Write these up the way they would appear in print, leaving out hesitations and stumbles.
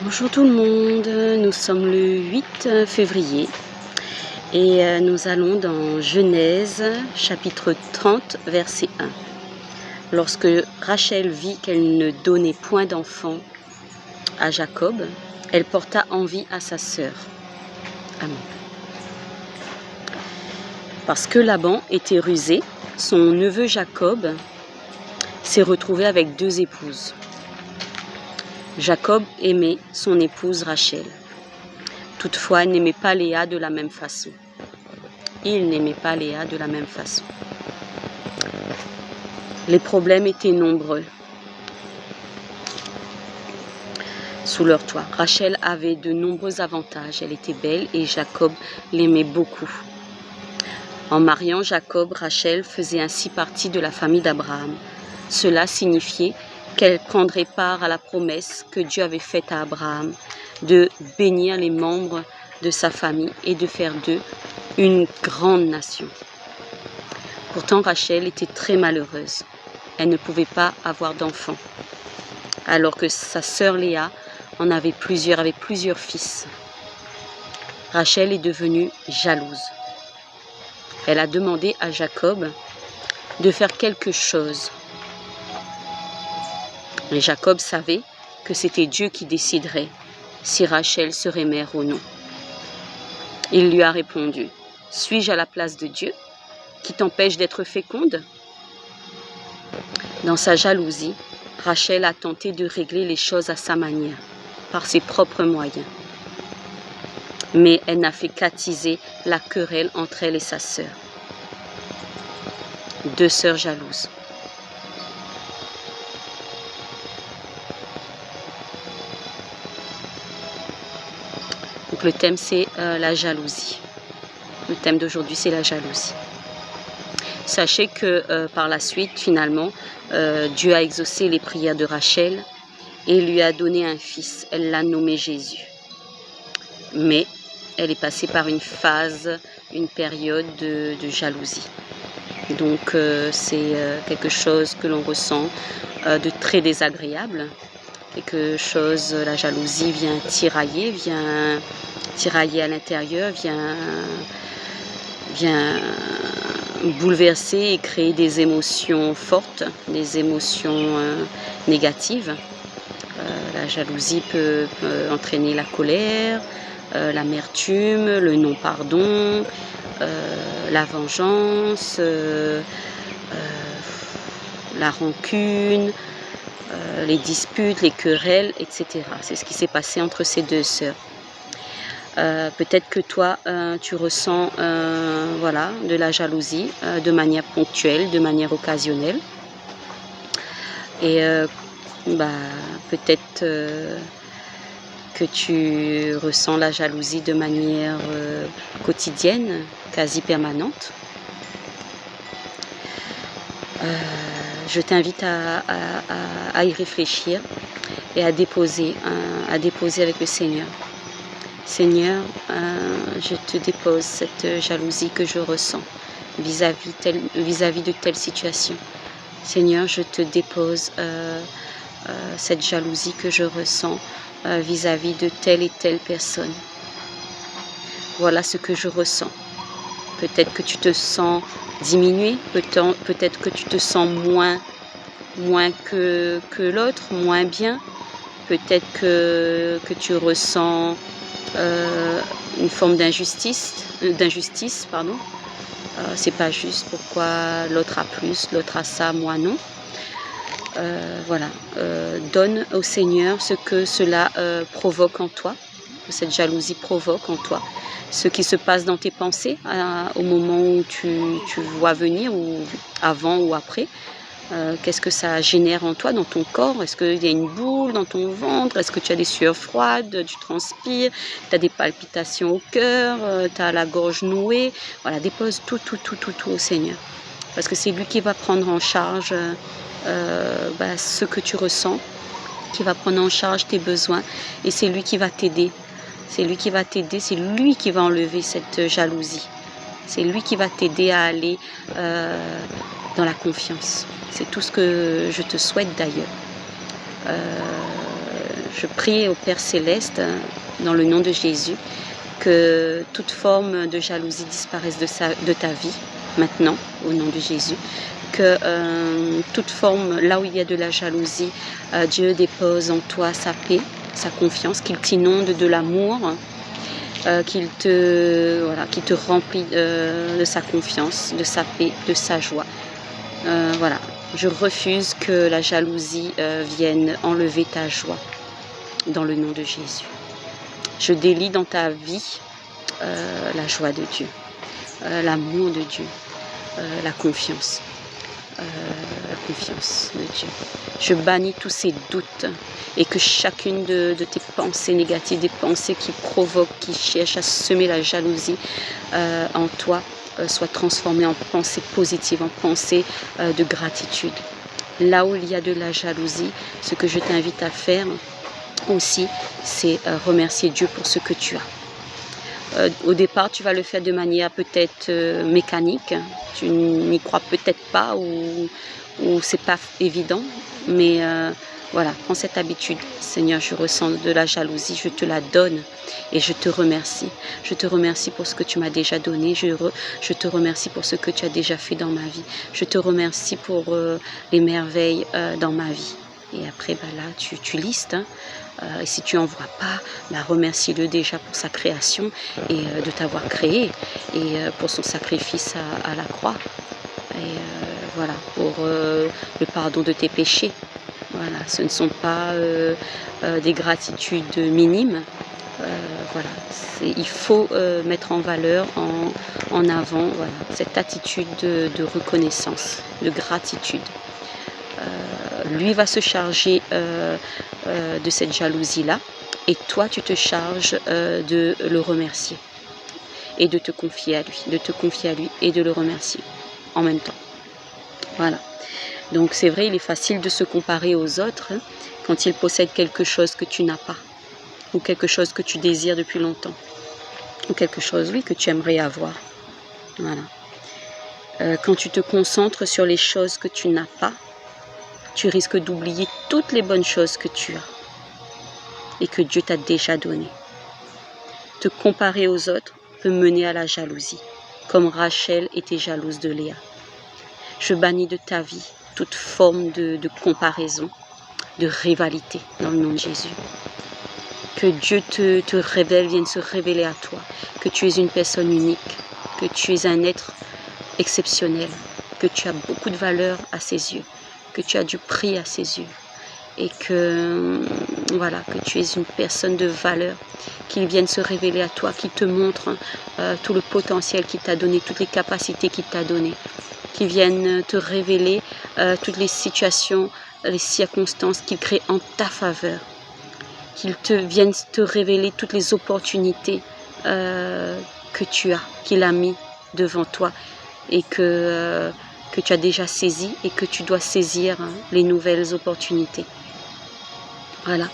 Bonjour tout le monde, nous sommes le 8 février et nous allons dans Genèse chapitre 30 verset 1. Lorsque Rachel vit qu'elle ne donnait point d'enfant à Jacob, elle porta envie à sa sœur. Amen. Parce que Laban était rusé, son neveu Jacob s'est retrouvé avec 2 épouses. Jacob aimait son épouse Rachel. Toutefois, il n'aimait pas Léa de la même façon. Les problèmes étaient nombreux sous leur toit. Rachel avait de nombreux avantages. Elle était belle et Jacob l'aimait beaucoup. En mariant Jacob, Rachel faisait ainsi partie de la famille d'Abraham. Cela signifiait qu'elle prendrait part à la promesse que Dieu avait faite à Abraham de bénir les membres de sa famille et de faire d'eux une grande nation. Pourtant, Rachel était très malheureuse. Elle ne pouvait pas avoir d'enfants, alors que sa sœur Léa avait plusieurs fils. Rachel est devenue jalouse. Elle a demandé à Jacob de faire quelque chose. Mais Jacob savait que c'était Dieu qui déciderait si Rachel serait mère ou non. Il lui a répondu: « Suis-je à la place de Dieu qui t'empêche d'être féconde ?» Dans sa jalousie, Rachel a tenté de régler les choses à sa manière, par ses propres moyens. Mais elle n'a fait qu'attiser la querelle entre elle et sa sœur. 2 sœurs jalouses. Donc le thème c'est la jalousie. Le thème d'aujourd'hui c'est la jalousie. Sachez que par la suite, finalement, Dieu a exaucé les prières de Rachel et lui a donné un fils. Elle l'a nommé Jésus. Mais elle est passée par une période de jalousie. Donc c'est quelque chose que l'on ressent de très désagréable. La jalousie vient tirailler à l'intérieur, vient bouleverser et créer des émotions fortes, des émotions négatives. La jalousie peut entraîner la colère, l'amertume, le non-pardon, la vengeance, la rancune, les disputes, les querelles, etc. C'est ce qui s'est passé entre ces 2 sœurs. Peut-être que toi, tu ressens de la jalousie de manière ponctuelle, de manière occasionnelle. Et peut-être que tu ressens la jalousie de manière quotidienne, quasi permanente. Je t'invite à y réfléchir et à déposer avec le Seigneur. Seigneur, je te dépose cette jalousie que je ressens vis-à-vis de telle situation. Seigneur, je te dépose cette jalousie que je ressens vis-à-vis de telle et telle personne. Voilà ce que je ressens. Peut-être que tu te sens diminué, peut-être que tu te sens moins que l'autre, moins bien. Peut-être que tu ressens une forme d'injustice, c'est pas juste, pourquoi l'autre a plus, l'autre a ça, moi non. Donne au Seigneur ce que cela provoque en toi, que cette jalousie provoque en toi, ce qui se passe dans tes pensées au moment où tu vois venir, ou avant ou après. Qu'est-ce que ça génère en toi, dans ton corps? Est-ce qu'il y a une boule dans ton ventre? Est-ce que tu as des sueurs froides, tu transpires, tu as des palpitations au cœur, tu as la gorge nouée? Voilà, dépose tout au Seigneur. Parce que c'est lui qui va prendre en charge ce que tu ressens, qui va prendre en charge tes besoins, et c'est lui qui va t'aider. C'est lui qui va t'aider, c'est lui qui va enlever cette jalousie. C'est lui qui va t'aider à aller dans la confiance. C'est tout ce que je te souhaite d'ailleurs. je prie au Père Céleste, dans le nom de Jésus, que toute forme de jalousie disparaisse de ta vie, maintenant, au nom de Jésus. Que toute forme, là où il y a de la jalousie, Dieu dépose en toi sa paix, sa confiance, qu'il t'inonde de l'amour, qu'il te remplit de sa confiance, de sa paix, de sa joie. Voilà, je refuse que la jalousie vienne enlever ta joie, dans le nom de Jésus. Je délie dans ta vie la joie de Dieu, l'amour de Dieu, la confiance de Dieu. Je bannis tous ces doutes et que chacune de tes pensées négatives, des pensées qui provoquent, qui cherchent à semer la jalousie en toi, soit transformée en pensée positive, en pensée de gratitude. Là où il y a de la jalousie, ce que je t'invite à faire aussi, c'est remercier Dieu pour ce que tu as. Au départ, tu vas le faire de manière peut-être mécanique, tu n'y crois peut-être pas ou c'est pas évident, mais voilà, prends cette habitude. Seigneur, je ressens de la jalousie, je te la donne et je te remercie. Je te remercie pour ce que tu m'as déjà donné, je te remercie pour ce que tu as déjà fait dans ma vie. Je te remercie pour les merveilles dans ma vie. Et après, là, tu listes. Et si tu n'en vois pas, remercie-le déjà pour sa création et de t'avoir créé et pour son sacrifice à la croix. Et voilà, pour le pardon de tes péchés. Voilà, ce ne sont pas des gratitudes minimes. Voilà, il faut mettre en valeur, en avant, voilà, cette attitude de reconnaissance, de gratitude. Lui va se charger de cette jalousie-là et toi tu te charges de le remercier et de te confier à lui, et de le remercier en même temps. Voilà. Donc c'est vrai, il est facile de se comparer aux autres quand ils possèdent quelque chose que tu n'as pas ou quelque chose que tu désires depuis longtemps ou quelque chose, oui, que tu aimerais avoir. Voilà. Quand tu te concentres sur les choses que tu n'as pas, tu risques d'oublier toutes les bonnes choses que tu as et que Dieu t'a déjà données. Te comparer aux autres peut mener à la jalousie, comme Rachel était jalouse de Léa. Je bannis de ta vie toute forme de comparaison, de rivalité dans le nom de Jésus. Que Dieu te révèle, vienne se révéler à toi, que tu es une personne unique, que tu es un être exceptionnel, que tu as beaucoup de valeur à ses yeux, que tu as du prix à ses yeux et que voilà, que tu es une personne de valeur, qu'il vienne se révéler à toi, qu'il te montre tout le potentiel qu'il t'a donné, toutes les capacités qu'il t'a données, qu'il vienne te révéler toutes les situations, les circonstances qu'il crée en ta faveur, qu'il vienne te révéler toutes les opportunités que tu as, qu'il a mis devant toi et que tu as déjà saisi et que tu dois saisir les nouvelles opportunités. Voilà.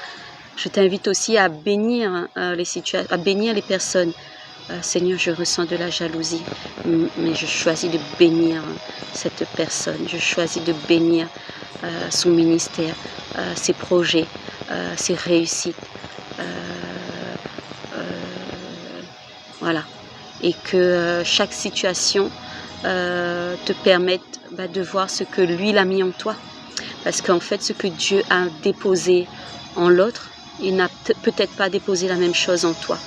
Je t'invite aussi à bénir à bénir les personnes. Seigneur, je ressens de la jalousie, mais je choisis de bénir cette personne. Je choisis de bénir son ministère, ses projets, ses réussites. Voilà. Et que chaque situation te permette de voir ce que lui a mis en toi. Parce qu'en fait, ce que Dieu a déposé en l'autre, il n'a peut-être pas déposé la même chose en toi.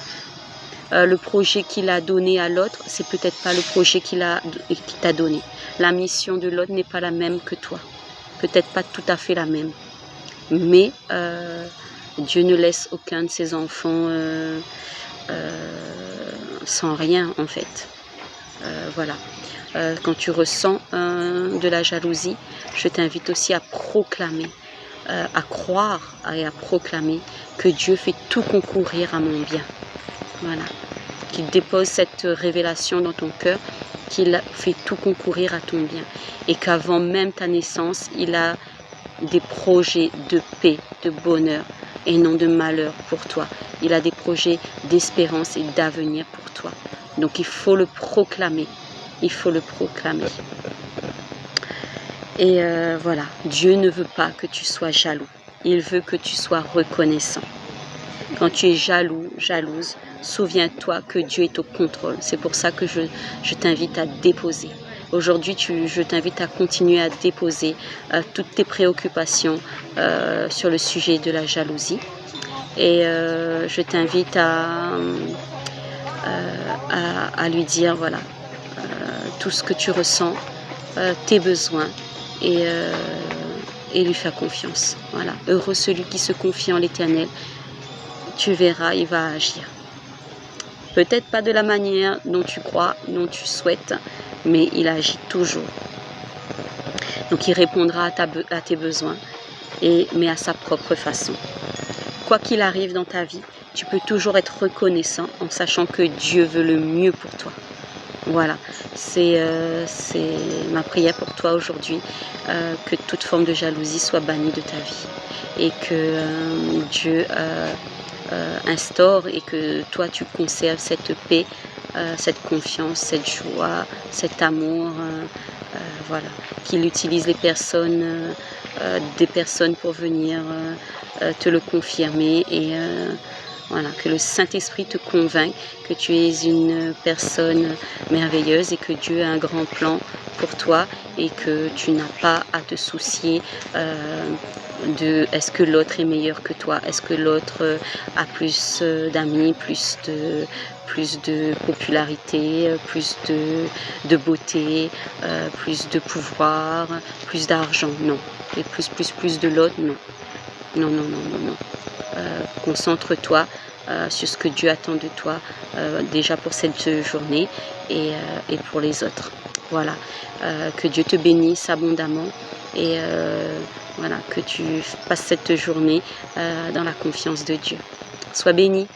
Le projet qu'il a donné à l'autre, c'est peut-être pas le projet qu'il t'a donné. La mission de l'autre n'est pas la même que toi. Peut-être pas tout à fait la même. Mais Dieu ne laisse aucun de ses enfants sans rien, en fait. Voilà. Quand tu ressens de la jalousie, je t'invite aussi à proclamer, à croire et à proclamer que Dieu fait tout concourir à mon bien. Voilà. Qu'il dépose cette révélation dans ton cœur, qu'il fait tout concourir à ton bien. Et qu'avant même ta naissance, il a des projets de paix, de bonheur et non de malheur pour toi. Il a des projets d'espérance et d'avenir pour toi. Donc il faut le proclamer. Il faut le proclamer. Et voilà, Dieu ne veut pas que tu sois jaloux. Il veut que tu sois reconnaissant. Quand tu es jaloux, jalouse, souviens-toi que Dieu est au contrôle. C'est pour ça que je t'invite à déposer. Aujourd'hui, je t'invite à continuer à déposer toutes tes préoccupations sur le sujet de la jalousie. Et je t'invite à lui dire, voilà, tout ce que tu ressens, tes besoins, et lui faire confiance. Voilà. Heureux celui qui se confie en l'Éternel. Tu verras, il va agir. Peut-être pas de la manière dont tu crois, dont tu souhaites, mais il agit toujours. Donc il répondra à tes besoins, mais à sa propre façon. Quoi qu'il arrive dans ta vie, tu peux toujours être reconnaissant en sachant que Dieu veut le mieux pour toi. Voilà, c'est ma prière pour toi aujourd'hui, que toute forme de jalousie soit bannie de ta vie et que Dieu instaure et que toi tu conserves cette paix, cette confiance, cette joie, cet amour, voilà, qu'il utilise des personnes pour venir te le confirmer et voilà, que le Saint-Esprit te convainc que tu es une personne merveilleuse et que Dieu a un grand plan pour toi et que tu n'as pas à te soucier de est-ce que l'autre est meilleur que toi, est-ce que l'autre a plus d'amis, plus de popularité, plus de beauté, plus de pouvoir, plus d'argent, non. Et plus de l'autre, non. Non, non, non, non, non. Concentre-toi sur ce que Dieu attend de toi, déjà pour cette journée et pour les autres. Voilà, que Dieu te bénisse abondamment et voilà, que tu passes cette journée dans la confiance de Dieu. Sois béni.